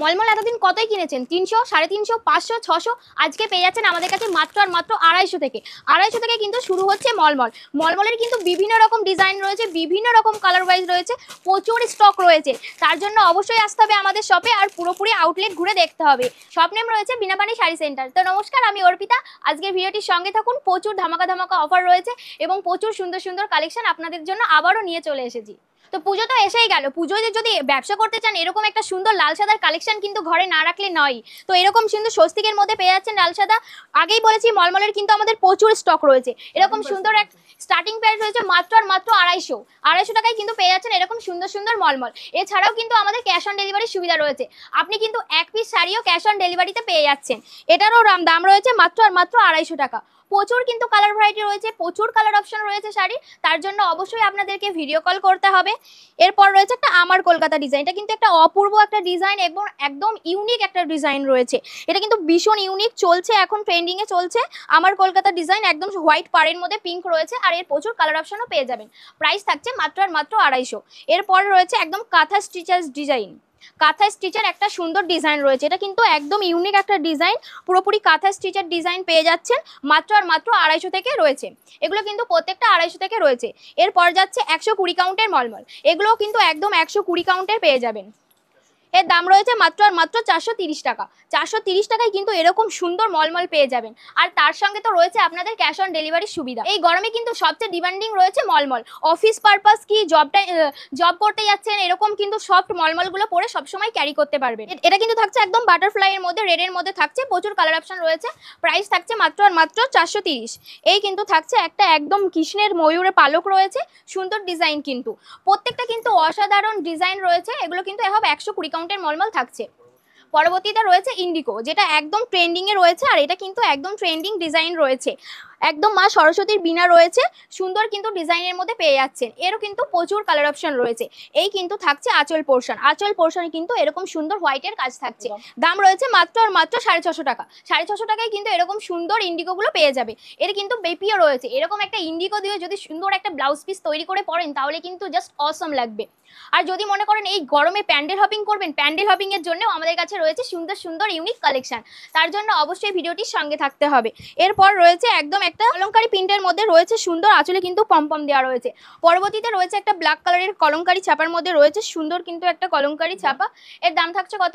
মলমল এতদিন কতই কিনেছেন, 300, 350, 500, 600, আজকে পেয়ে যাচ্ছেন আমাদের কাছে মাত্র আর মাত্র 250 থেকে। 250 থেকে কিন্তু শুরু হচ্ছে মলমল। মলমলের কিন্তু বিভিন্ন রকম ডিজাইন রয়েছে, বিভিন্ন রকম কালার ওয়াইজ রয়েছে, প্রচুর স্টক রয়েছে। তার জন্য অবশ্যই আসতে হবে আমাদের শপে আর পুরোপুরি আউটলেট ঘুরে দেখতে হবে। শপ নেম রয়েছে বিনাপানি শাড়ি সেন্টার। তো নমস্কার, আমি অর্পিতা। আজকের ভিডিওটির সঙ্গে থাকুন, প্রচুর ধামাকা ধামাকা অফার রয়েছে এবং প্রচুর সুন্দর সুন্দর কালেকশন আপনাদের জন্য আবারও নিয়ে চলে এসেছি। তো পুজো তো এসেই গেল, পুজোতে যদি ব্যবসা করতে চান এরকম একটা সুন্দর লাল সাদার কালেকশন কিন্তু ঘরে না রাখলে নয়। তো এরকম সুন্দর স্বস্তিকের মধ্যে পেয়ে যাচ্ছেন লাল সাদা। আগেই বলেছি মলমলের কিন্তু আমাদের প্রচুর স্টক রয়েছে। এরকম সুন্দর এক স্টার্টিং প্রাইস রয়েছে মাত্র আর মাত্র 250 টাকায় কিন্তু পেয়ে যাচ্ছেন এরকম সুন্দর সুন্দর মলমল। এছাড়াও কিন্তু আমাদের ক্যাশ অন ডেলিভারির সুবিধা রয়েছে, আপনি কিন্তু এক পিস শাড়িও ক্যাশ অন ডেলিভারিতে পেয়ে যাচ্ছেন। এটারও দাম রয়েছে মাত্র আর মাত্র 250 টাকা। প্রচুর কিন্তু কালার ভ্যারাইটি রয়েছে, প্রচুর কালার অপশন রয়েছে শাড়ি। তার জন্য অবশ্যই আপনাদেরকে ভিডিও কল করতে হবে। এরপর রয়েছে একটা আমার কলকাতা ডিজাইন। এটা কিন্তু একটা অপূর্ব একটা ডিজাইন এবং একদম ইউনিক একটা ডিজাইন রয়েছে। এটা কিন্তু ভীষণ ইউনিক, চলছে এখন ট্রেন্ডিং এ চলছে আমার কলকাতা ডিজাইন। একদম হোয়াইট পাড়ের মধ্যে পিঙ্ক রয়েছে আর এর প্রচুর কালার অপশনও পেয়ে যাবেন। প্রাইস থাকছে মাত্র আর মাত্র 250। এরপর রয়েছে একদম কাঁথা স্টিচার্স ডিজাইন। কাঁথা স্টিচের একটা সুন্দর ডিজাইন রয়েছে, এটা কিন্তু একদম ইউনিক একটা ডিজাইন। পুরোপুরি কাঁথা স্টিচের ডিজাইন পেয়ে যাচ্ছেন মাত্র আর মাত্র 250 থেকে রয়েছে। এগুলো কিন্তু প্রত্যেকটা 250 থেকে রয়েছে। এরপর যাচ্ছে 120 কাউন্টের মলমল। এগুলোও কিন্তু একদম 120 কাউন্টের পেয়ে যাবেন। এর দাম রয়েছে মাত্র আর মাত্র 430 টাকা। 430 টাকায় কিন্তু এরকম সুন্দর মলমল পেয়ে যাবেন। আর তার সঙ্গে তো রয়েছে আপনাদের ক্যাশ অন ডেলিভারির সুবিধা। এই গরমে কিন্তু সবচেয়ে ডিমান্ডিং রয়েছে মলমল। অফিস পারপাস কি জব করতে যাচ্ছেন, এরকম কিন্তু সফট মলমলগুলো পরে সবসময় ক্যারি করতে পারবেন। এটা কিন্তু থাকছে একদম বাটারফ্লাই এর মধ্যে, রেড এর মধ্যে থাকছে, প্রচুর কালার অপশন রয়েছে। প্রাইস থাকছে মাত্র আর মাত্র 430। এই কিন্তু থাকছে একটা একদম কৃষ্ণের ময়ূরের পালক রয়েছে, সুন্দর ডিজাইন কিন্তু প্রত্যেকটা কিন্তু অসাধারণ ডিজাইন রয়েছে। এগুলো কিন্তু সব 120 কাউন্টের মলমল থাকছে। পরবর্তীতে রয়েছে ইন্ডিগো, যেটা একদম ট্রেন্ডিং এ রয়েছে আর এটা কিন্তু একদম ট্রেন্ডিং ডিজাইন রয়েছে। একদম মা সরস্বতীর বীণা রয়েছে, সুন্দর কিন্তু ডিজাইনের মধ্যে পেয়ে যাচ্ছেন। এরও কিন্তু প্রচুর কালার অপশন রয়েছে। এই কিন্তু থাকছে আঁচল পোর্শন। আঁচল পোর্শনে কিন্তু এরকম সুন্দর হোয়াইটের কাজ থাকছে। দাম রয়েছে মাত্র আর মাত্র 650 টাকা। 650 টাকায় কিন্তু এরকম সুন্দর ইন্ডিগো গুলো পেয়ে যাবে। এর কিন্তু বেপিও রয়েছে। এরকম একটা ইন্ডিগো দিয়ে যদি সুন্দর একটা ব্লাউজ পিস তৈরি করে পরেন তাহলে কিন্তু জাস্ট অসম লাগবে। আর যদি মনে করেন এই গরমে প্যান্ডেল হপিং করবেন, প্যান্ডেল হপিং এর জন্য আমাদের কাছে রয়েছে সুন্দর সুন্দর ইউনিক কালেকশন। তার জন্য অবশ্যই ভিডিওটির সঙ্গে থাকতে হবে। এরপর রয়েছে একদম একটা কলমকারী প্রিন্টের মধ্যে রয়েছে সুন্দর, আঁচলে কিন্তু পমপম দেওয়া রয়েছে। পরবর্তীতে রয়েছে একটা ব্ল্যাক কালারের কলমকারী ছাপার মধ্যে রয়েছে সুন্দর কিন্তু একটা কলমকারী ছাপা। এর দাম থাকছে কত?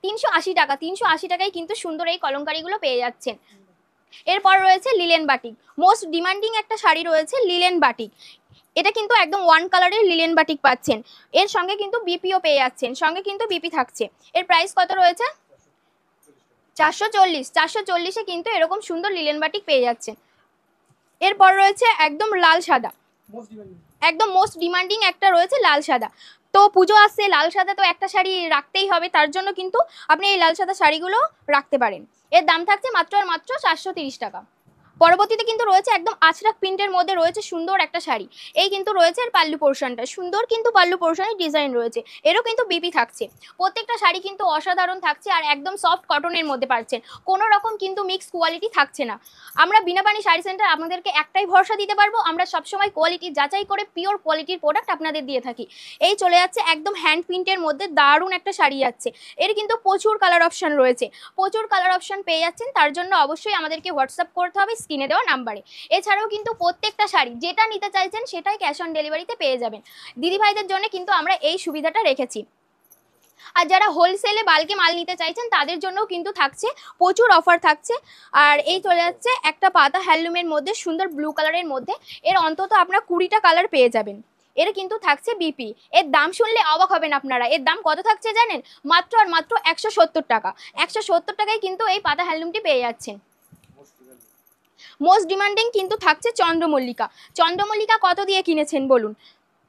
380 টাকা। 380 টাকায় কিন্তু সুন্দর এই কলমকারীগুলো পেয়ে যাচ্ছেন। এরপর রয়েছে লিলেন বাটিক। মোস্ট ডিমান্ডিং একটা শাড়ি রয়েছে লিলেন বাটিক। এটা কিন্তু একদম ওয়ান কালারের লিলেন বাটিক পাচ্ছেন। এর সঙ্গে কিন্তু বিপিও পেয়ে যাচ্ছেন, সঙ্গে কিন্তু বিপি থাকছে। এর প্রাইস কত রয়েছে? 440। 440-এ কিন্তু এরকম সুন্দর লিলেন বাটিক পেয়ে যাচ্ছেন। এরপর রয়েছে একদম লাল সাদা, একদম মোস্ট ডিমান্ডিং একটা রয়েছে লাল সাদা। তো পুজো আসছে, লাল সাদা তো একটা শাড়ি রাখতেই হবে, তার জন্য কিন্তু আপনি এই লাল সাদা শাড়িগুলো রাখতে পারেন। এর দাম থাকছে মাত্র আর মাত্র 430 টাকা। পরবর্তীতে কিন্তু রয়েছে একদম আজরাক প্রিন্টের মধ্যে রয়েছে সুন্দর একটা শাড়ি। এই কিন্তু রয়েছে এর পাল্লু পোর্শনটা, সুন্দর কিন্তু পাল্লু পোর্শনের ডিজাইন রয়েছে। এরও কিন্তু বিপি থাকছে। প্রত্যেকটা শাড়ি কিন্তু অসাধারণ থাকছে আর একদম সফট কটনের মধ্যে পাচ্ছেন, কোনো রকম কিন্তু মিক্স কোয়ালিটি থাকছে না। আমরা বিনাপানি শাড়ি সেন্টার আপনাদেরকে একটাই ভরসা দিতে পারবো, আমরা সবসময় কোয়ালিটি যাচাই করে পিওর কোয়ালিটির প্রোডাক্ট আপনাদের দিয়ে থাকি। এই চলে যাচ্ছে একদম হ্যান্ড প্রিন্টের মধ্যে দারুণ একটা শাড়ি যাচ্ছে। এর কিন্তু প্রচুর কালার অপশন রয়েছে, প্রচুর কালার অপশন পেয়ে যাচ্ছেন। তার জন্য অবশ্যই আমাদেরকে হোয়াটসঅ্যাপ করতে হবে স্ক্রিনে দেওয়া নাম্বারে। এছাড়াও কিন্তু প্রত্যেকটা শাড়ি যেটা নিতে চাইছেন সেটাই ক্যাশ অন ডেলিভারিতে পেয়ে যাবেন। দিদিভাইদের জন্য কিন্তু আমরা এই সুবিধাটা রেখেছি। আর যারা হোলসেলে বাল্কে মাল নিতে চাইছেন তাদের জন্যও কিন্তু থাকছে প্রচুর অফার থাকছে। আর এই চলে যাচ্ছে একটা পাতা হ্যান্ডলুমের মধ্যে সুন্দর ব্লু কালারের মধ্যে। এর অন্তত আপনারা 20টা কালার পেয়ে যাবেন। এর কিন্তু থাকছে বিপি। এর দাম শুনলে অবাক হবেন আপনারা। এর দাম কত থাকছে জানেন? মাত্র আর মাত্র 170 টাকা। 170 টাকায় কিন্তু এই পাতা হ্যান্ডলুমটি পেয়ে যাচ্ছেন। মোস্ট ডিমান্ডিং কিন্তু থাকছে চন্দ্রমল্লিকা। চন্দ্রমল্লিকা কত দিয়ে কিনেছেন বলুন?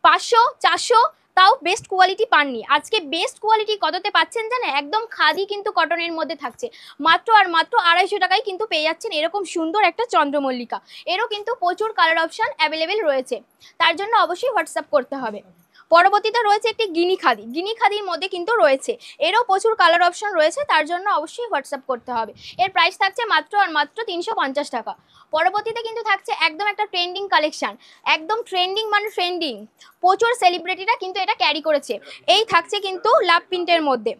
500, 400, তাও বেস্ট কোয়ালিটি পাননি। আজকে বেস্ট কোয়ালিটি কততে পাচ্ছেন জানেন? একদম খাদি কিন্তু কটনের মধ্যে থাকছে। মাত্র আর মাত্র 250 টাকায় কিন্তু পেয়ে যাচ্ছেন এরকম সুন্দর একটা চন্দ্রমল্লিকা। এরও কিন্তু প্রচুর কালার অপশন অ্যাভেলেবেল রয়েছে। তার জন্য অবশ্যই হোয়াটসঅ্যাপ করতে হবে। পরবর্তীতে রয়েছে একটি গিনি খাদি। গিনি খাদির মধ্যে কিন্তু রয়েছে, এরও প্রচুর কালার অপশন রয়েছে। তার জন্য অবশ্যই হোয়াটসঅ্যাপ করতে হবে। এর প্রাইস থাকছে মাত্র আর মাত্র 350 টাকা। পরবর্তীতে কিন্তু থাকছে একদম একটা ট্রেন্ডিং কালেকশন। একদম ট্রেন্ডিং মানে ট্রেন্ডিং, প্রচুর সেলিব্রিটিরা কিন্তু এটা ক্যারি করেছে। এই থাকছে কিন্তু লাভ প্রিন্টের মধ্যে।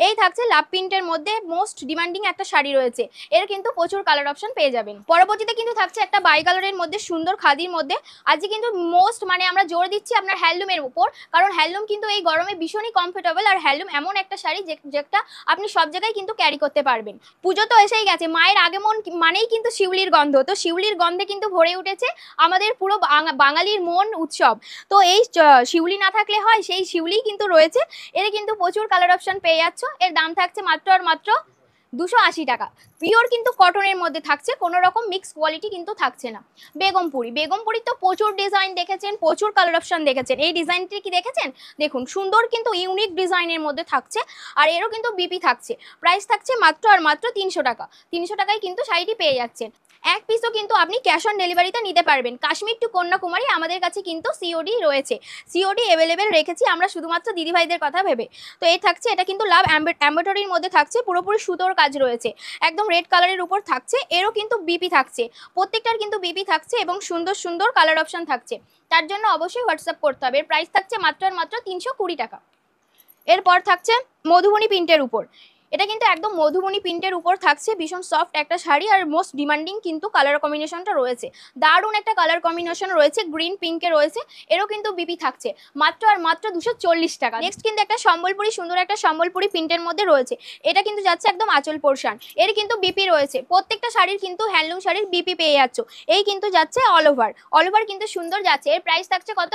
এই থাকছে লাভ প্রিন্টের মধ্যে মোস্ট ডিমান্ডিং একটা শাড়ি রয়েছে, এর কিন্তু প্রচুর কালার অপশন পেয়ে যাবেন। পরবর্তীতে কিন্তু থাকছে একটা বাই কালারের মধ্যে সুন্দর খাদির মধ্যে। আজকে কিন্তু মোস্ট মানে আমরা জোর দিচ্ছি আপনার হ্যান্ডলুমের উপর, কারণ হ্যান্ডলুম কিন্তু এই গরমে ভীষণই কমফোর্টেবল, আর হ্যান্ডলুম এমন একটা শাড়ি যেটা আপনি সব জায়গায় কিন্তু ক্যারি করতে পারবেন। পুজো তো এসেই গেছে, মায়ের আগমন মানেই কিন্তু শিউলির গন্ধ, তো শিউলির গন্ধে কিন্তু ভরে উঠেছে আমাদের পুরো বাঙালির মন উৎসব। তো এই শিউলি না থাকলে হয়, সেই শিউলি কিন্তু রয়েছে। এর কিন্তু প্রচুর কালার অপশন পেয়ে যাচ্ছ। এর দাম থাকছে মাত্র আর মাত্র 280 টাকা। পিওর কিন্তু কটনের মধ্যে থাকছে, কোনো রকম মিক্স কোয়ালিটি কিন্তু থাকছে না। বেগমপুরি তো প্রচুর ডিজাইন দেখেছেন, প্রচুর কালার অপশন দেখেছেন। এই ডিজাইনটি কি দেখেছেন? দেখুন সুন্দর কিন্তু ইউনিক ডিজাইনের মধ্যে থাকছে, আর এরও কিন্তু বিপি থাকছে। প্রাইস থাকছে মাত্র আর মাত্র 300 টাকা। 300 টাকায় কিন্তু শাড়িটি পেয়ে যাচ্ছেন। এক পিসও কিন্তু আপনি ক্যাশ অন ডেলিভারিতে নিতে পারবেন। কাশ্মীর টু কন্যাকুমারী আমাদের কাছে কিন্তু সিওডি রয়েছে, সিওডি অ্যাভেলেবেল রেখেছি আমরা শুধুমাত্র দিদিভাইদের কথা ভেবে। তো এই থাকছে, এটা কিন্তু লাভ এমব্রয়ডারির মধ্যে থাকছে, পুরোপুরি সুতোর কাজ রয়েছে, একদম রেড কালারের উপর থাকছে। এরও কিন্তু বিপি থাকছে, প্রত্যেকটার কিন্তু বিপি থাকছে এবং সুন্দর সুন্দর কালার অপশন থাকছে। তার জন্য অবশ্যই হোয়াটসঅ্যাপ করতে হবে। এর প্রাইস থাকছে মাত্র আর মাত্র 320 টাকা। এরপর থাকছে মধুবনী প্রিন্টের উপর। এটা কিন্তু একদম মধুবনী প্রিন্টের উপর থাকছে, ভীষণ সফট একটা শাড়ি, আর মোস্ট ডিমান্ডিং কিন্তু কালার কম্বিনেশনটা রয়েছে, দারুণ একটা কালার কম্বিনেশন রয়েছে, গ্রিন পিঙ্কে রয়েছে। এরও কিন্তু বিপি থাকছে মাত্র আর মাত্র 240 টাকা। নেক্সট কিন্তু একটা সম্বলপুরি, সুন্দর একটা সম্বলপুরি প্রিন্টের মধ্যে রয়েছে। এটা কিন্তু যাচ্ছে একদম আঁচল পোর্শন, এর কিন্তু বিপি রয়েছে। প্রত্যেকটা শাড়ির কিন্তু হ্যান্ডলুম শাড়ির বিপি পেয়ে যাচ্ছ। এই কিন্তু যাচ্ছে অল ওভার কিন্তু সুন্দর যাচ্ছে। এর প্রাইস থাকছে কত?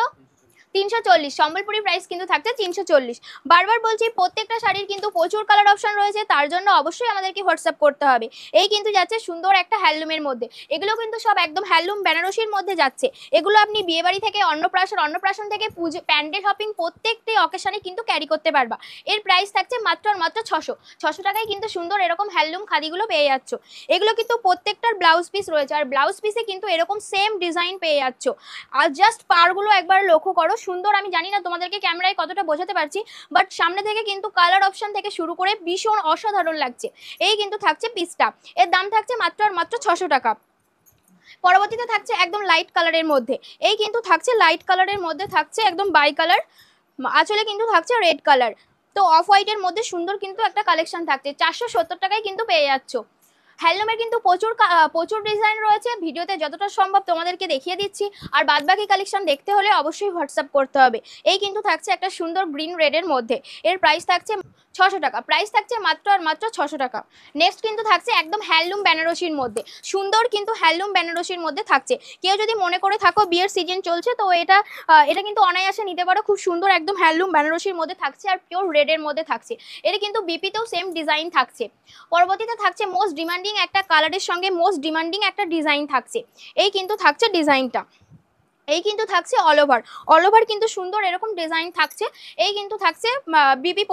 340। সম্বলপুরি প্রাইস কিন্তু থাকছে 340। বারবার বলছি প্রত্যেকটা শাড়ির কিন্তু প্রচুর কালার অপশন রয়েছে, তার জন্য অবশ্যই আমাদেরকে হোয়াটসঅ্যাপ করতে হবে। এই কিন্তু যাচ্ছে সুন্দর একটা হ্যান্ডলুমের মধ্যে, এগুলো কিন্তু সব একদম হ্যান্ডলুম বেনারসির মধ্যে যাচ্ছে। এগুলো আপনি বিয়েবাড়ি থেকে অন্নপ্রাশন থেকে পুজো, প্যান্ডেল শপিং, প্রত্যেকটি অকেশনে কিন্তু ক্যারি করতে পারবা। এর প্রাইস থাকছে মাত্র আর মাত্র 600 টাকায় কিন্তু সুন্দর এরকম হ্যান্ডলুম খাদিগুলো পেয়ে যাচ্ছ। এগুলো কিন্তু প্রত্যেকটার ব্লাউজ পিস রয়েছে, আর ব্লাউজ পিসে কিন্তু এরকম সেম ডিজাইন পেয়ে যাচ্ছ। আর জাস্ট পারগুলো একবার লক্ষ্য করো, সুন্দর। আমি জানি না তোমাদেরকে ক্যামেরায় কতটা বোঝাতে পারছি, বাট সামনে থেকে কিন্তু কালার অপশন থেকে শুরু করে ভীষণ অসাধারণ লাগছে। এই কিন্তু থাকছে পিসটা। এর দাম থাকছে মাত্র আর মাত্র 600 টাকা। পরবর্তীতে থাকছে একদম লাইট কালারের মধ্যে। এই কিন্তু থাকছে লাইট কালারের মধ্যে থাকছে একদম বাই কালার, আঁচলে কিন্তু থাকছে রেড কালার। তো অফ হোয়াইটের মধ্যে সুন্দর কিন্তু একটা কালেকশন থাকছে। 470 টাকায় কিন্তু পেয়ে যাচ্ছ। হ্যান্ডলুমের কিন্তু প্রচুর ডিজাইন রয়েছে, ভিডিওতে যতটা সম্ভব তোমাদেরকে দেখিয়ে দিচ্ছি। আর বাদবাকি কালেকশন দেখতে হলে অবশ্যই হোয়াটসঅ্যাপ করতে হবে। এই কিন্তু থাকছে একটা সুন্দর গ্রিন রেডের মধ্যে। এর প্রাইস থাকছে 600 টাকা। প্রাইস থাকছে মাত্র আর মাত্র 600 টাকা। নেক্সট কিন্তু থাকছে একদম হ্যান্ডলুম বেনারসির মধ্যে, সুন্দর কিন্তু হ্যান্ডলুম বেনারসির মধ্যে থাকছে। কেউ যদি মনে করে থাকো বিয়ের সিজন চলছে, তো এটা কিন্তু অনায়াসে নিতে পারো। খুব সুন্দর একদম হ্যান্ডলুম বেনারসির মধ্যে থাকছে, আর পিওর রেডের মধ্যে থাকছে। এর কিন্তু বিপিতেও সেম ডিজাইন থাকছে। পরবর্তীতে থাকছে মোস্ট ডিমান্ডিং একটা কালারের সঙ্গে মোস্ট ডিমান্ডিং একটা ডিজাইন থাকছে। এই কিন্তু থাকছে ডিজাইনটা, এই কিন্তু থাকছে অল ওভার কিন্তু সুন্দর এরকম ডিজাইন থাকছে। এই কিন্তু থাকছে বিপি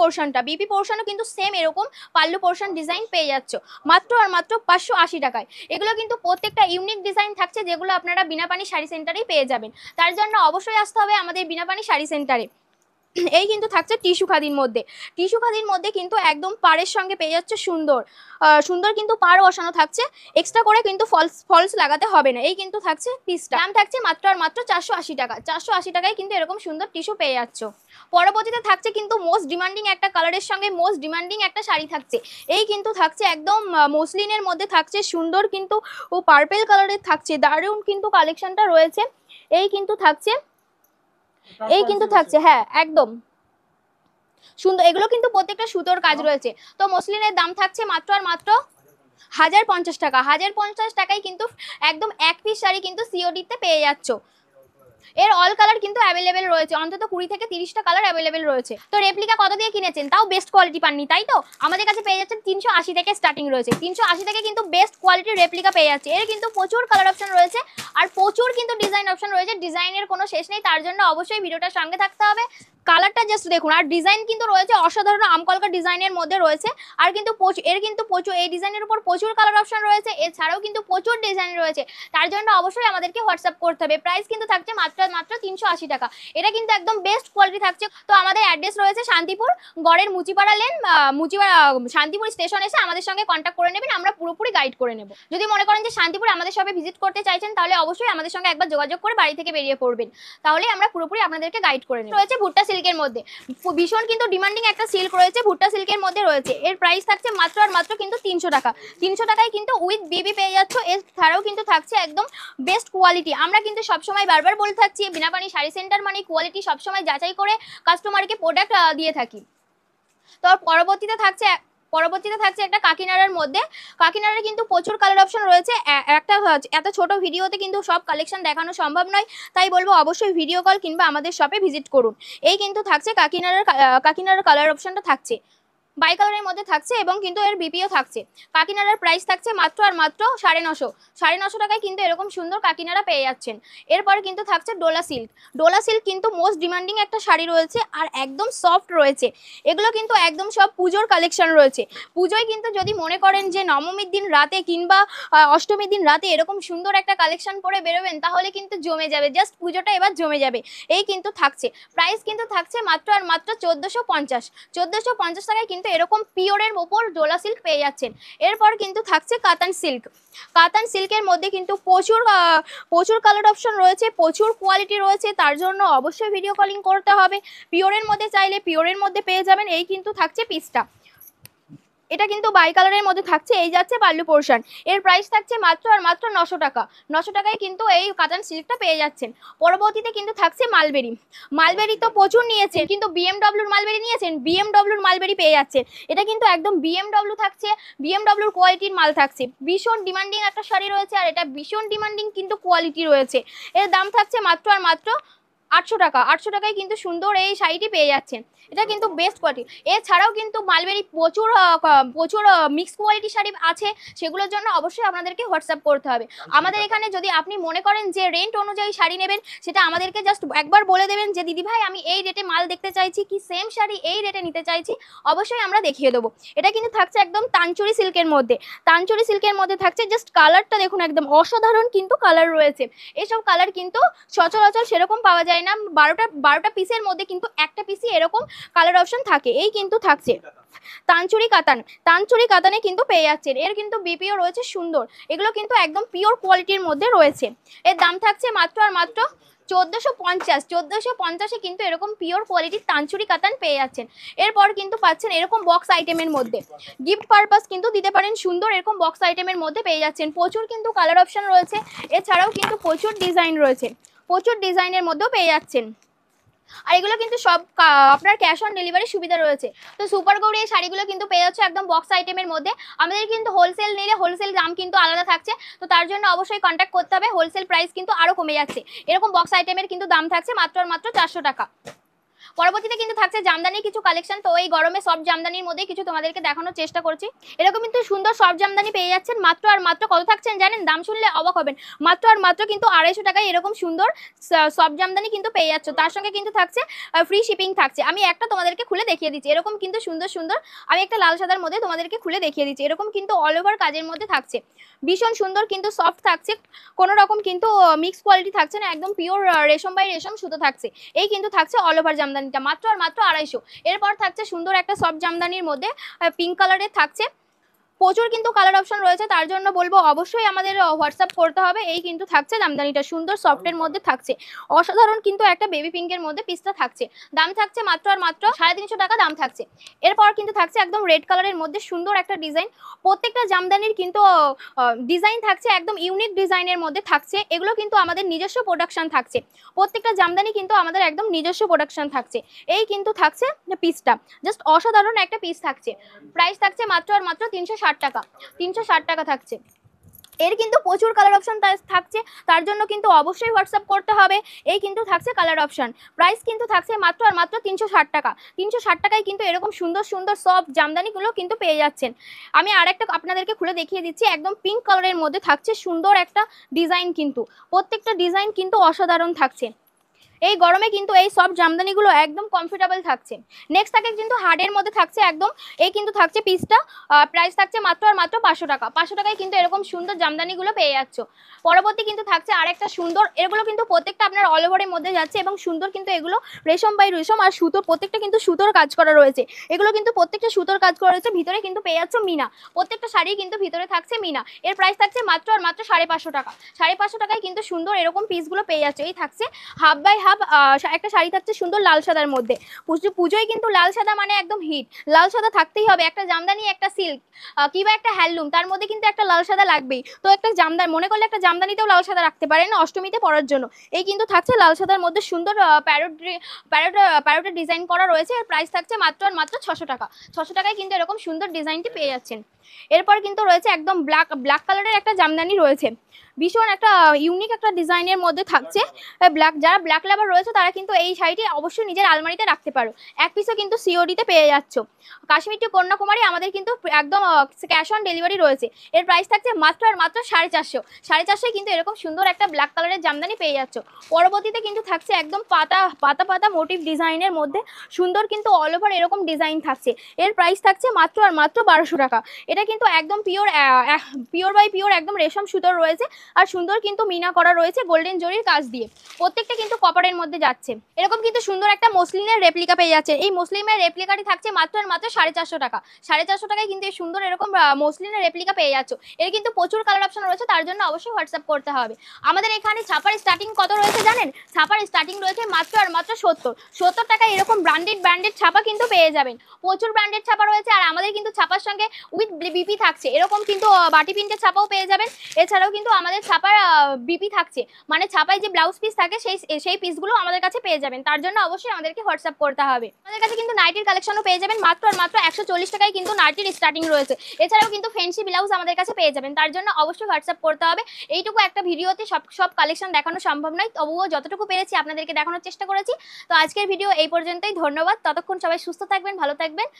পোর্শনও কিন্তু সেম এরকম পাল্লু পোর্শন ডিজাইন পেয়ে যাচ্ছ মাত্র আর মাত্র 580 টাকায়। এগুলো কিন্তু প্রত্যেকটা ইউনিক ডিজাইন থাকছে, যেগুলো আপনারা বিনাপানি শাড়ি সেন্টারেই পেয়ে যাবেন। তার জন্য অবশ্যই আসতে হবে আমাদের বিনাপানি শাড়ি সেন্টারে। এই কিন্তু থাকছে টিস্যু খাদির মধ্যে কিন্তু একদম পাড়ের সঙ্গে পেয়ে যাচ্ছে সুন্দর কিন্তু পাড় বসানো থাকছে, এক্সট্রা করে কিন্তু ফলস লাগাতে হবে না। এই কিন্তু থাকছে পিসটা, দাম থাকছে মাত্র আর মাত্র 480 টাকা। 480 টাকায় কিন্তু এরকম সুন্দর টিস্যু পেয়ে যাচ্ছ। পরবর্তীতে থাকছে কিন্তু মোস্ট ডিমান্ডিং একটা কালারের সঙ্গে মোস্ট ডিমান্ডিং একটা শাড়ি থাকছে। এই কিন্তু থাকছে একদম মসলিনের মধ্যে থাকছে, সুন্দর কিন্তু ও পার্পেল কালারের থাকছে, দারুণ কিন্তু কালেকশনটা রয়েছে। এই কিন্তু থাকছে হ্যাঁ একদম সুন্দর। এগুলো কিন্তু প্রত্যেকটা সুতোর কাজ রয়েছে। তো মসলিনের দাম থাকছে মাত্র আর মাত্র 1050 টাকা। 1050 টাকায় কিন্তু একদম এক পিস শাড়ি কিন্তু সিওডিতে পেয়ে যাচ্ছ। এর অল কালার কিন্তু অ্যাভেলেবেল রয়েছে, অন্তত 20 থেকে 30টা কালার অ্যাভেলেবেল রয়েছে। তো রেপ্লিকা কত দিয়ে কিনেছেন, তাও বেস্ট কোয়ালিটি পাননি তাই তো? আমাদের কাছে পেয়ে যাচ্ছেন 380 থেকে স্টার্টিং রয়েছে। 380 থেকে কিন্তু বেস্ট কোয়ালিটির রেপ্লিকা পেয়ে যাচ্ছে। এর কিন্তু প্রচুর কালার অপশন রয়েছে, আর প্রচুর কিন্তু ডিজাইন অপশন রয়েছে। ডিজাইনের কোনো শেষ নেই, তার জন্য অবশ্যই ভিডিওটার সঙ্গে থাকতে হবে। কালারটা জাস্ট দেখুন, আর ডিজাইন কিন্তু রয়েছে অসাধারণ আমকলকা ডিজাইনের মধ্যে রয়েছে। আর কিন্তু প্রচুর এই ডিজাইনের উপর প্রচুর কালার অপশন রয়েছে, এছাড়াও কিন্তু প্রচুর ডিজাইন রয়েছে। তার জন্য অবশ্যই আমাদেরকে হোয়াটসঅ্যাপ করতে হবে। প্রাইস কিন্তু থাকছে মাত্র মাত্র আর মাত্র 380 টাকা। এটা কিন্তু একদম বেস্ট কোয়ালিটি থাকছে। তো আমাদের অ্যাড্রেস রয়েছে শান্তিপুর, গড়ের মুচিপাড়া লেন, মুচিপাড়া শান্তিপুর স্টেশন এসে আমাদের সঙ্গে কন্ট্যাক্ট করে নেবেন, আমরা পুরোপুরি গাইড করে নেব। যদি মনে করেন যে শান্তিপুর আমাদের শপে ভিজিট করতে চাইছেন তাহলে অবশ্যই আমাদের সঙ্গে একবার যোগাযোগ করে বাড়ি থেকে বেরিয়ে পড়বেন, তাহলে আমরা পুরোপুরি আপনাদেরকে গাইড করে নেব। রয়েছে ভুট্টা সিল্কের মধ্যে, ভীষণ কিন্তু ডিমান্ডিং একটা সিল্ক রয়েছে, ভুট্টা সিল্কের মধ্যে রয়েছে। এর প্রাইস থাকছে মাত্র আর মাত্র কিন্তু 300 টাকা। 300 টাকায় কিন্তু উইথ বিবি পেয়ে যাচ্ছ। এছাড়াও কিন্তু থাকছে একদম বেস্ট কোয়ালিটি। আমরা কিন্তু সবসময় বারবার বলে থাকছি বিনাপানি শাড়ি সেন্টার মানে কোয়ালিটি সবসময় যাচাই করে কাস্টমারকে প্রোডাক্ট দিয়ে থাকি। তো পরবর্তীতে থাকছে একটা কাকিনাড়ার মধ্যে। কাকিনাড়ার কিন্তু প্রচুর কালার অপশন রয়েছে। একটা এত ছোট ভিডিওতে কিন্তু সব কালেকশন দেখানো সম্ভব নয়, তাই বলবো অবশ্যই ভিডিও কল কিংবা আমাদের শপে ভিজিট করুন। এই কিন্তু থাকছে কাকিনাড়ার কালার অপশনটা থাকছে, বাই কালারের মধ্যে থাকছে এবং কিন্তু এর বিপিও থাকছে। কাকিনাড়ার প্রাইস থাকছে মাত্র আর মাত্র 950 টাকায় কিন্তু এরকম সুন্দর কাকিনাড়া পেয়ে যাচ্ছেন। এরপর কিন্তু থাকছে ডোলা সিল্ক। ডোলা সিল্ক কিন্তু মোস্ট ডিমান্ডিং একটা শাড়ি রয়েছে আর একদম সফট রয়েছে। এগুলো কিন্তু একদম সব পুজোর কালেকশন রয়েছে। পুজোয় কিন্তু যদি মনে করেন যে নবমীর দিন রাতে কিংবা অষ্টমীর দিন রাতে এরকম সুন্দর একটা কালেকশন পরে বেরোবেন তাহলে কিন্তু জমে যাবে, জাস্ট পুজোটা এবার জমে যাবে। এই কিন্তু থাকছে, প্রাইস কিন্তু থাকছে মাত্র আর মাত্র 1450 টাকায় কিন্তু এরকম পিওরের ওপর ডোলা সিল্ক পেয়ে যাচ্ছেন। এরপর কিন্তু থাকছে কাতান সিল্ক। কাতান সিল্কের মধ্যে কিন্তু প্রচুর কালার অপশন রয়েছে, প্রচুর কোয়ালিটি রয়েছে, তার জন্য অবশ্যই ভিডিও কলিং করতে হবে। পিওরের মধ্যে চাইলে পিওরের মধ্যে পেয়ে যাবেন। এই কিন্তু থাকছে পিসটা, এটা কিন্তু বাই কালারের মধ্যে থাকছে। এই যাচ্ছে পাল্লু পোর্শন। এর প্রাইস থাকছে মাত্র আর মাত্র 900 টাকা। 900 টাকায় কিন্তু এই কাতান সিল্কটা পেয়ে যাচ্ছেন। পরবর্তীতে কিন্তু থাকছে মালবেরি তো প্রচুর নিয়েছেন, কিন্তু বিএমডব্লিউর মালবেরি নিয়েছেন, বিএমডব্লিউর মালবেরি পেয়ে যাচ্ছেন। এটা কিন্তু একদম বিএমডব্লিউ থাকছে, বিএমডব্লিউর কোয়ালিটির মাল থাকছে। ভীষণ ডিমান্ডিং একটা শাড়ি রয়েছে আর এটা ভীষণ ডিমান্ডিং কিন্তু কোয়ালিটি রয়েছে। এর দাম থাকছে মাত্র আর মাত্র 800 টাকা। 800 টাকায় কিন্তু সুন্দর এই শাড়িটি পেয়ে যাচ্ছেন। এটা কিন্তু বেস্ট কোয়ালিটি। এছাড়াও কিন্তু মালবেরি প্রচুর মিক্স কোয়ালিটি শাড়ি আছে, সেগুলোর জন্য অবশ্যই আপনাদেরকে হোয়াটসঅ্যাপ করতে হবে। আমাদের এখানে যদি আপনি মনে করেন যে রেন্ট অনুযায়ী শাড়ি নেবেন, সেটা আমাদেরকে জাস্ট একবার বলে দেবেন যে দিদি ভাই আমি এই রেটে মাল দেখতে চাইছি, কি সেম শাড়ি এই রেটে নিতে চাইছি, অবশ্যই আমরা দেখিয়ে দেবো। এটা কিন্তু থাকছে একদম তানচুরি সিল্কের মধ্যে। তানচুরি সিল্কের মধ্যে থাকছে, জাস্ট কালারটা দেখুন একদম অসাধারণ কিন্তু কালার রয়েছে। এইসব কালার কিন্তু সচরাচর সেরকম পাওয়া যায় না। 12টা পিসের মধ্যে কিন্তু একটা পিসই এরকম কালার অপশন থাকে। এই কিন্তু থাকছে তানচুরি কাতানে কিন্তু পেয়ে যাচ্ছেন। এর কিন্তু বিপিও রয়েছে সুন্দর। এগুলো কিন্তু একদম পিওর কোয়ালিটির মধ্যে রয়েছে। এর দাম থাকছে মাত্র আর মাত্র 1450 কিন্তু এরকম পিওর কোয়ালিটির তানচুরি কাতান পেয়ে যাচ্ছেন। এরপর কিন্তু পাচ্ছেন এরকম বক্স আইটেমের মধ্যে, গিফট পারপাস কিন্তু দিতে পারেন, সুন্দর এরকম বক্স আইটেমের মধ্যে পেয়ে যাচ্ছেন। প্রচুর কিন্তু কালার অপশন রয়েছে, এছাড়াও কিন্তু প্রচুর ডিজাইন রয়েছে, প্রচুর ডিজাইনের মধ্যেও পেয়ে যাচ্ছেন। আর এগুলো কিন্তু সব আপনার ক্যাশ অন ডেলিভারি সুবিধা রয়েছে। তো সুপার গৌরি এই শাড়িগুলো কিন্তু পেয়ে যাচ্ছে একদম বক্স আইটেমের মধ্যে। আমাদের কিন্তু হোলসেল নিলে হোলসেল দাম কিন্তু আলাদা থাকছে, তো তার জন্য অবশ্যই কন্ট্যাক্ট করতে হবে। হোলসেল প্রাইস কিন্তু আরও কমে যাচ্ছে। এরকম বক্স আইটেমের কিন্তু দাম থাকছে মাত্র আর মাত্র 400 টাকা। পরবর্তীতে কিন্তু থাকছে জামদানির কিছু কালেকশন। তো এই গরমে সফট জামদানির মধ্যে কিছু তোমাদেরকে দেখানোর চেষ্টা করছি। এরকম কিন্তু সুন্দর সফট জামদানি পেয়ে যাচ্ছেন মাত্র আর মাত্র কত থাকছেন জানেন? দাম শুনলে অবাক হবেন। মাত্র আর মাত্র কিন্তু 250 টাকায় এরকম সুন্দর সফট জামদানি কিন্তু পেয়ে যাচ্ছ। তার সঙ্গে কিন্তু থাকছে ফ্রি শিপিং থাকছে। আমি একটা তোমাদেরকে খুলে দেখিয়ে দিচ্ছি। এরকম কিন্তু সুন্দর সুন্দর আমি একটা লাল সাদার মধ্যে তোমাদেরকে খুলে দেখিয়ে দিচ্ছি। এরকম কিন্তু অল ওভার কাজের মধ্যে থাকছে, ভীষণ সুন্দর কিন্তু সফট থাকছে, কোনো রকম কিন্তু মিক্স কোয়ালিটি থাকছে না, একদম পিওর রেশম বাই রেশম সুতো থাকছে। এই কিন্তু থাকছে অল ওভার জামদানিটা মাত্র আর মাত্র 250। এরপর থাকছে সুন্দর একটা সফট জামদানির মধ্যে পিঙ্ক কালারের থাকছে। প্রচুর কিন্তু কালার অপশন রয়েছে, তার জন্য বলবো অবশ্যই আমাদের হোয়াটসঅ্যাপ করতে হবে। এই কিন্তু থাকছে জামদানিটা সুন্দর সফটের মধ্যে থাকছে, অসাধারণ কিন্তু একটা বেবি পিঙ্কের মধ্যে পিসটা থাকছে। দাম থাকছে মাত্র আর মাত্র 350 টাকা দাম থাকছে। এরপর কিন্তু থাকছে একদম রেড কালারের মধ্যে সুন্দর একটা ডিজাইন। প্রত্যেকটা জামদানির কিন্তু ডিজাইন থাকছে একদম ইউনিক ডিজাইনের মধ্যে থাকছে। এগুলো কিন্তু আমাদের নিজস্ব প্রোডাকশন থাকছে। প্রত্যেকটা জামদানি কিন্তু আমাদের একদম নিজস্ব প্রোডাকশন থাকছে। এই কিন্তু থাকছে পিসটা, জাস্ট অসাধারণ একটা পিস থাকছে। প্রাইস থাকছে মাত্র আর মাত্র 360 টাকা। 360 টাকা থাকছে। এর কিন্তু প্রচুর কালার অপশন থাকছে, তার জন্য কিন্তু অবশ্যই হোয়াটসঅ্যাপ করতে হবে। এই কিন্তু থাকছে কালার অপশন। প্রাইস কিন্তু থাকছে মাত্র আর মাত্র 360 টাকা। 360 টাকায় কিন্তু এরকম সুন্দর সুন্দর সব জামদানিগুলো কিন্তু পেয়ে যাচ্ছেন। আমি আরেকটা আপনাদেরকে খুলে দেখিয়ে দিচ্ছি। একদম পিঙ্ক কালারের মধ্যে থাকছে সুন্দর একটা ডিজাইন, কিন্তু প্রত্যেকটা ডিজাইন কিন্তু অসাধারণ থাকছে। এই গরমে কিন্তু এই সব জামদানিগুলো একদম কমফোর্টেবল থাকছে। নেক্সট থাকে কিন্তু হার্ডের মধ্যে থাকছে একদম, এই কিন্তু থাকছে পিসটা, প্রাইস থাকছে মাত্র আর মাত্র 500 টাকা। 500 টাকায় কিন্তু এরকম সুন্দর জামদানিগুলো পেয়ে যাচ্ছ। পরবর্তী কিন্তু থাকছে আরেকটা সুন্দর, এগুলো কিন্তু প্রত্যেকটা আপনার অল ওভারের মধ্যে যাচ্ছে এবং সুন্দর কিন্তু এগুলো রেশম বাই রেশম আর সুতো, প্রত্যেকটা কিন্তু সুতোর কাজ করা রয়েছে। এগুলো কিন্তু প্রত্যেকটা সুতোর কাজ করা রয়েছে, ভিতরে কিন্তু পেয়ে যাচ্ছ মিনা, প্রত্যেকটা শাড়ি কিন্তু ভিতরে থাকছে মিনা। এর প্রাইস থাকছে মাত্র আর মাত্র 550 টাকা। 550 টাকায় কিন্তু সুন্দর এরকম পিসগুলো পেয়ে যাচ্ছে। এই থাকছে হাফ বাই হাফ একটা শাড়ি থাকছে সুন্দর লাল সাদার মধ্যে। পুজোয় কিন্তু লাল সাদা মানে একদম হিট, লাল সাদা থাকতেই হবে। একটা জামদানি, একটা সিল্ক কিংবা একটা হ্যান্ডলুম, তার মধ্যে কিন্তু একটা লাল সাদা লাগবেই। তো একটা জামদানি মনে করলে একটা জামদানিতেও লাল সাদা রাখতে পারেন অষ্টমীতে পরার জন্য। এই কিন্তু থাকছে লাল সাদার মধ্যে সুন্দর প্যারোটের ডিজাইন করা রয়েছে। এর প্রাইস থাকছে মাত্র আর মাত্র 600 টাকা। 600 টাকায় কিন্তু এরকম সুন্দর ডিজাইনটি পেয়ে যাচ্ছেন। এরপর কিন্তু রয়েছে একদম ব্ল্যাক কালারের একটা জামদানি রয়েছে, ভীষণ একটা ইউনিক একটা ডিজাইনের মধ্যে থাকছে ব্ল্যাক। যারা ব্ল্যাক লাভার রয়েছে তারা কিন্তু এই শাড়িটি অবশ্যই নিজের আলমারিতে রাখতে পারো। এক পিসও কিন্তু সিওডিতে পেয়ে যাচ্ছ। কাশ্মীর টু কন্যাকুমারী আমাদের কিন্তু একদম ক্যাশ অন ডেলিভারি রয়েছে। এর প্রাইস থাকছে মাত্র আর মাত্র 450। 450 কিন্তু এরকম সুন্দর একটা ব্ল্যাক কালারের জামদানি পেয়ে যাচ্ছ। পরবর্তীতে কিন্তু থাকছে একদম পাতা পাতা পাতা মোটিভ ডিজাইনের মধ্যে সুন্দর কিন্তু অল ওভার এরকম ডিজাইন থাকছে। এর প্রাইস থাকছে মাত্র আর মাত্র 1200 টাকা। এটা কিন্তু একদম পিওর বাই পিওর একদম রেশম সুতোর রয়েছে আর সুন্দর কিন্তু মিনা করা রয়েছে গোল্ডেন জরির কাজ দিয়ে। প্রত্যেকটা কিন্তু কপারের মধ্যে যাচ্ছে। এরকম কিন্তু সুন্দর একটা মসলিনের রেপ্লিকা পেয়ে যাচ্ছে। এই মসলিনের রেপ্লিকাটি থাকছে মাত্র আর মাত্র 450 টাকা। 450 টাকায় কিন্তু এই সুন্দর এরকম মসলিনের রেপ্লিকা পেয়ে যাচ্ছ। এর কিন্তু প্রচুর কালার অপশন রয়েছে, তার জন্য অবশ্যই হোয়াটসঅ্যাপ করতে হবে। আমাদের এখানে ছাপার স্টার্টিং কত রয়েছে জানেন? ছাপার স্টার্টিং রয়েছে মাত্র আর মাত্র 70 টাকায় এরকম ব্র্যান্ডেড ছাপা কিন্তু পেয়ে যাবেন। প্রচুর ব্র্যান্ডেড ছাপা রয়েছে আর আমাদের কিন্তু ছাপার সঙ্গে উইথ বিপি থাকছে। এরকম কিন্তু বাটি প্রিন্টের ছাপাও পেয়ে যাবেন। এছাড়াও কিন্তু আমাদের ছাপার বিপি থাকছে, মানে ছাপায় যে ব্লাউজ পিস থাকে সেই পিসগুলো আমাদের কাছে পেয়ে যাবেন। তার জন্য অবশ্যই আমাদেরকে হোয়াটসঅ্যাপ করতে হবে। আমাদের কাছে কিন্তু নাইটির কালেকশনও পেয়ে যাবেন মাত্র আর মাত্র 140 টাকায় কিন্তু নাইটির স্টার্টিং রয়েছে। এছাড়াও কিন্তু ফ্যান্সি ব্লাউজ আমাদের কাছে পেয়ে যাবেন, তার জন্য অবশ্যই হোয়াটসঅ্যাপ করতে হবে। এইটুকু একটা ভিডিওতে সব কালেকশন দেখানো সম্ভব নয়, তবুও যতটুকু পেরেছি আপনাদেরকে দেখানোর চেষ্টা করেছি। তো আজকের ভিডিও এই পর্যন্তই, ধন্যবাদ। ততক্ষণ সবাই সুস্থ থাকবেন, ভালো থাকবেন।